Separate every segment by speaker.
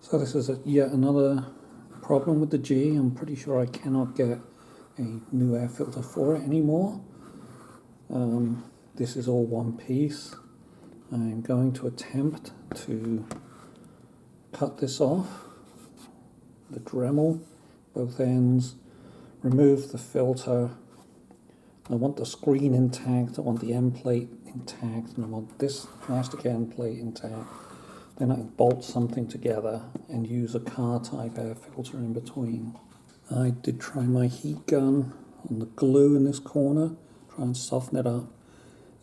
Speaker 1: So this is yet another problem with the G. I'm pretty sure I cannot get a new air filter for it anymore. This is all one piece. I'm going to attempt to cut this off, the Dremel, both ends, remove the filter. I want the screen intact, I want the end plate intact, and I want this plastic end plate intact. Then I can bolt something together and use a car type air filter in between. I did try my heat gun on the glue in this corner, try and soften it up.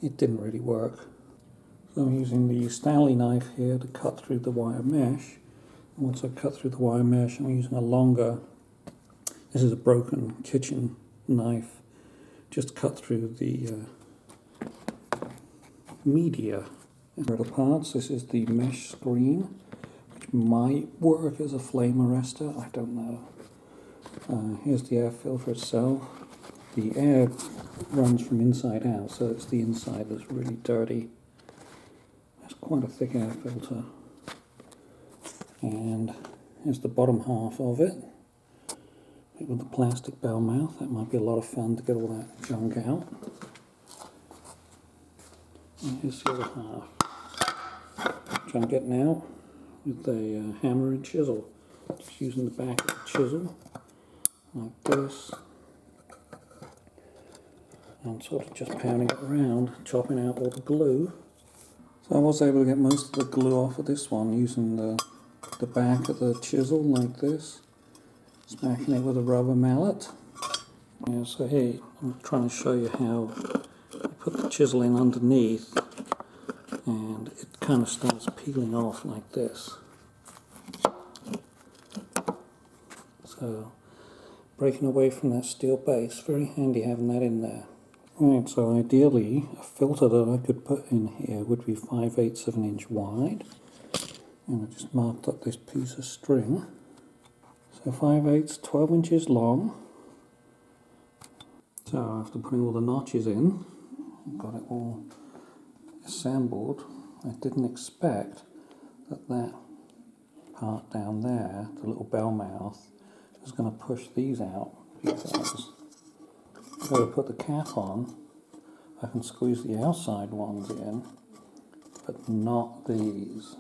Speaker 1: It didn't really work. So I'm using the Stanley knife here to cut through the wire mesh. And once I cut through the wire mesh, I'm using a longer, this is a broken kitchen knife, just cut through the media. For the parts, this is the mesh screen, which might work as a flame arrestor, I don't know. Here's the air filter itself. The air runs from inside out, so it's the inside that's really dirty. It's quite a thick air filter. And here's the bottom half of it, with the plastic bell mouth. That might be a lot of fun to get all that junk out. And here's the other half. Which I'm getting out with a hammer and chisel. Just using the back of the chisel, like this. And sort of just pounding it around, chopping out all the glue. So I was able to get most of the glue off of this one using the back of the chisel like this, smacking it with a rubber mallet. Yeah, so here I'm trying to show you how you put the chisel in underneath and it kind of starts peeling off like this. So breaking away from that steel base, very handy having that in there. Right, so ideally a filter that I could put in here would be 5/8 of an inch wide. And I just marked up this piece of string. So 5/8, 12 inches long. So after putting all the notches in, got it all assembled, I didn't expect that part down there, the little bell mouth, was going to push these out, because if I put the cap on, I can squeeze the outside ones in, but not these.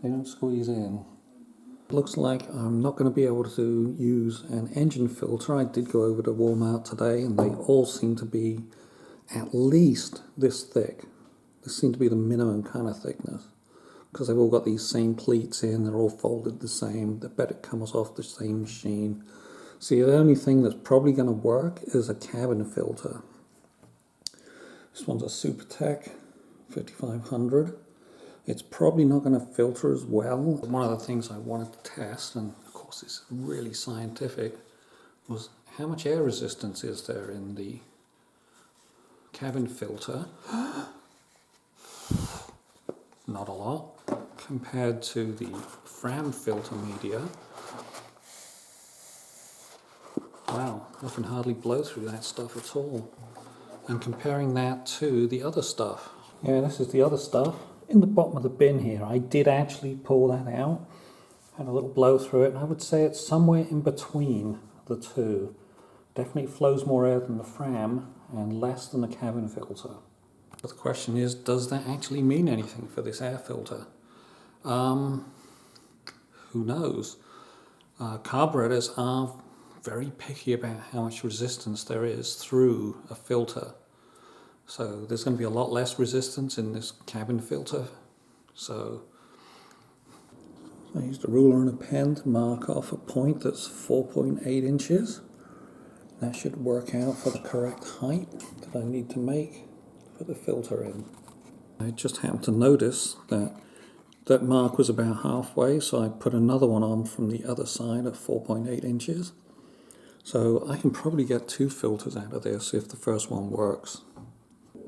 Speaker 1: They don't squeeze in. Looks like I'm not going to be able to use an engine filter. I did go over to Walmart today and they all seem to be at least this thick. This seems to be the minimum kind of thickness, because they've all got these same pleats in, they're all folded the same, I bet it comes off the same machine. See, the only thing that's probably going to work is a cabin filter. This one's a Supertech 5500. It's probably not going to filter as well. One of the things I wanted to test, and of course it's really scientific, was how much air resistance is there in the cabin filter. Not a lot compared to the Fram filter media. Wow, I can hardly blow through that stuff at all. And comparing that to the other stuff. Yeah, this is the other stuff. In the bottom of the bin here, I did actually pull that out. Had a little blow through it, and I would say it's somewhere in between the two. Definitely flows more air than the Fram and less than the cabin filter. But the question is, does that actually mean anything for this air filter? Who knows? Carburetors are very picky about how much resistance there is through a filter. So there's going to be a lot less resistance in this cabin filter. So I used a ruler and a pen to mark off a point that's 4.8 inches. That should work out for the correct height that I need to make for the filter in. I just happened to notice that that mark was about halfway, so I put another one on from the other side at 4.8 inches. So I can probably get 2 filters out of this if the first one works.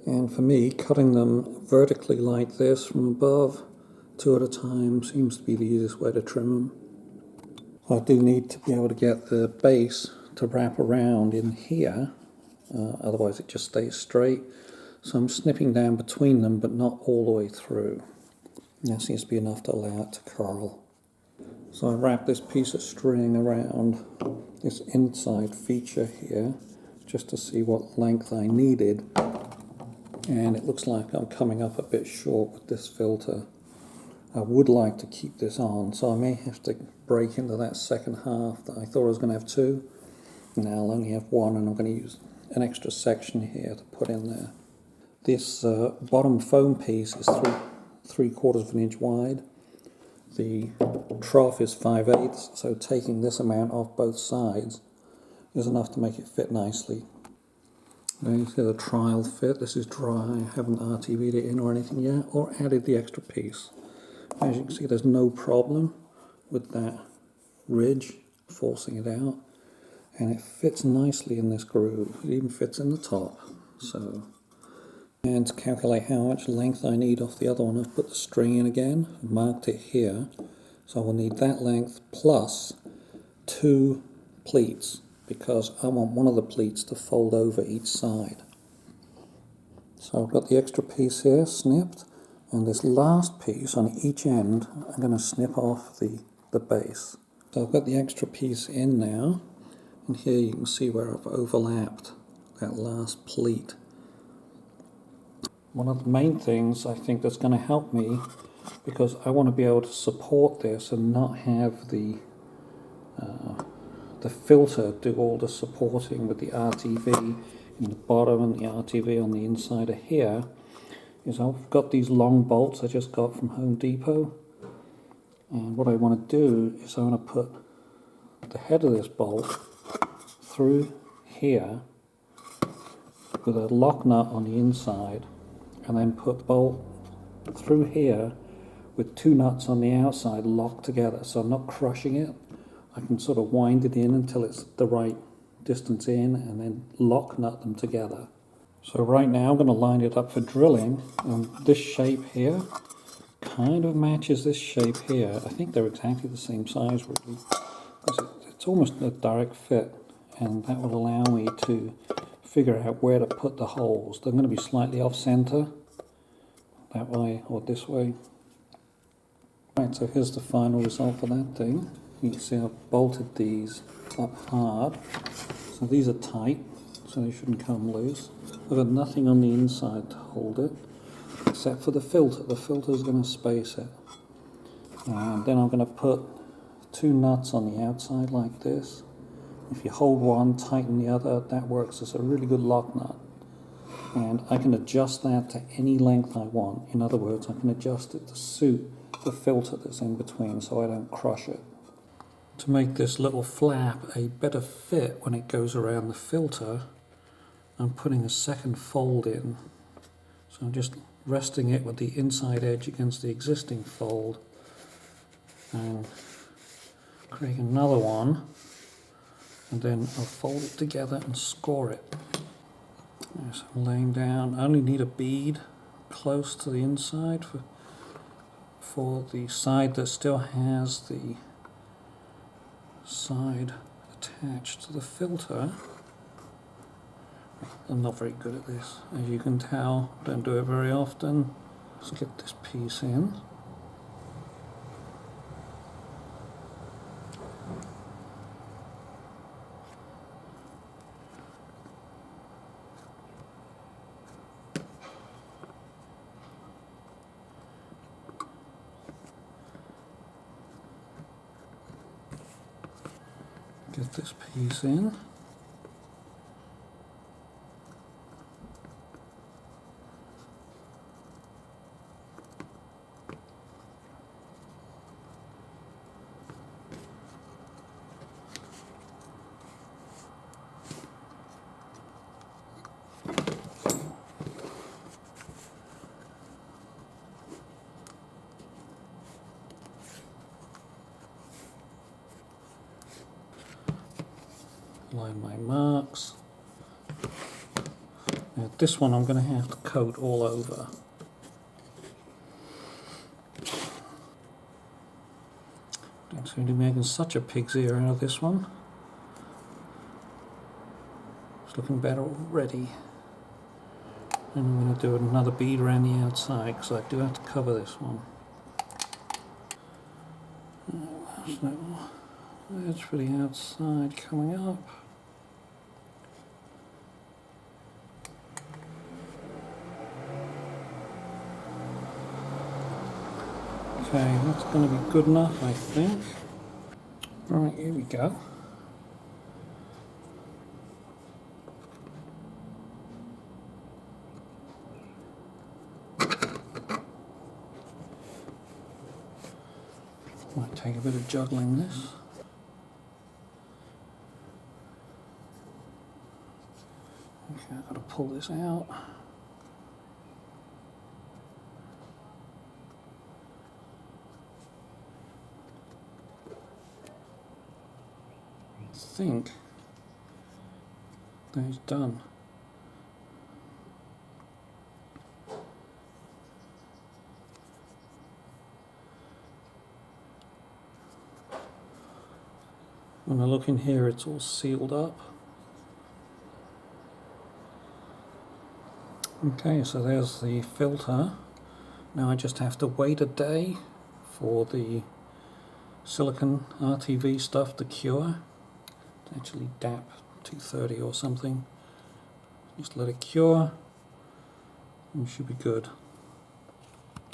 Speaker 1: And for me, cutting them vertically like this from above, 2 at a time, seems to be the easiest way to trim them. I do need to be able to get the base to wrap around in here, otherwise it just stays straight. So I'm snipping down between them, but not all the way through. That seems to be enough to allow it to curl. So I wrap this piece of string around this inside feature here just to see what length I needed, and it looks like I'm coming up a bit short with this filter. I would like to keep this on, so I may have to break into that second half that I thought I was going to have two. Now I'll only have one, and I'm going to use an extra section here to put in there. This bottom foam piece is 3/4 of an inch wide. The trough is 5/8, so taking this amount off both sides is enough to make it fit nicely. Now you see the trial fit. This is dry. I haven't RTV'd it in or anything yet, or added the extra piece. As you can see, there's no problem with that ridge forcing it out, and it fits nicely in this groove. It even fits in the top. So, and to calculate how much length I need off the other one, I've put the string in again, marked it here. So I will need that length plus 2 pleats, because I want one of the pleats to fold over each side. So I've got the extra piece here snipped, and this last piece on each end I'm going to snip off the base. So I've got the extra piece in now, and here you can see where I've overlapped that last pleat. One of the main things I think that's going to help me, because I want to be able to support this and not have the filter do all the supporting with the RTV in the bottom and the RTV on the inside of here, is I've got these long bolts I just got from Home Depot, and what I want to do is I want to put the head of this bolt through here with a lock nut on the inside, and then put bolt through here with 2 nuts on the outside locked together, so I'm not crushing it. I can sort of wind it in until it's the right distance in, and then lock nut them together. So right now I'm going to line it up for drilling, and this shape here kind of matches this shape here. I think they're exactly the same size really, because it's almost a direct fit, and that will allow me to figure out where to put the holes. They're going to be slightly off center, that way or this way. Right, so here's the final result for that thing. You can see I've bolted these up hard, so these are tight, so they shouldn't come loose. I've got nothing on the inside to hold it, except for the filter. The filter is going to space it. And then I'm going to put 2 nuts on the outside like this. If you hold one, tighten the other, that works as a really good lock nut. And I can adjust that to any length I want. In other words, I can adjust it to suit the filter that's in between so I don't crush it. To make this little flap a better fit when it goes around the filter, I'm putting a second fold in. So I'm just resting it with the inside edge against the existing fold and create another one, and then I'll fold it together and score it. Yes, I'm laying down. I only need a bead close to the inside for the side that still has the side attached to the filter. I'm not very good at this, as you can tell. Don't do it very often. Let's get this piece in. Get this piece in. Line my marks. Now this one I'm going to have to coat all over. Don't seem to be making such a pig's ear out of this one. It's looking better already. And I'm going to do another bead around the outside, because I do have to cover this one. There's no edge for the outside coming up. Okay, that's going to be good enough, I think. Right, here we go. Might take a bit of juggling this. Okay, I've got to pull this out. I think that's done. When I look in here, it's all sealed up. Okay, so there's the filter. Now I just have to wait a day for the silicon RTV stuff to cure. It's actually DAP 230 or something. Just let it cure and we should be good.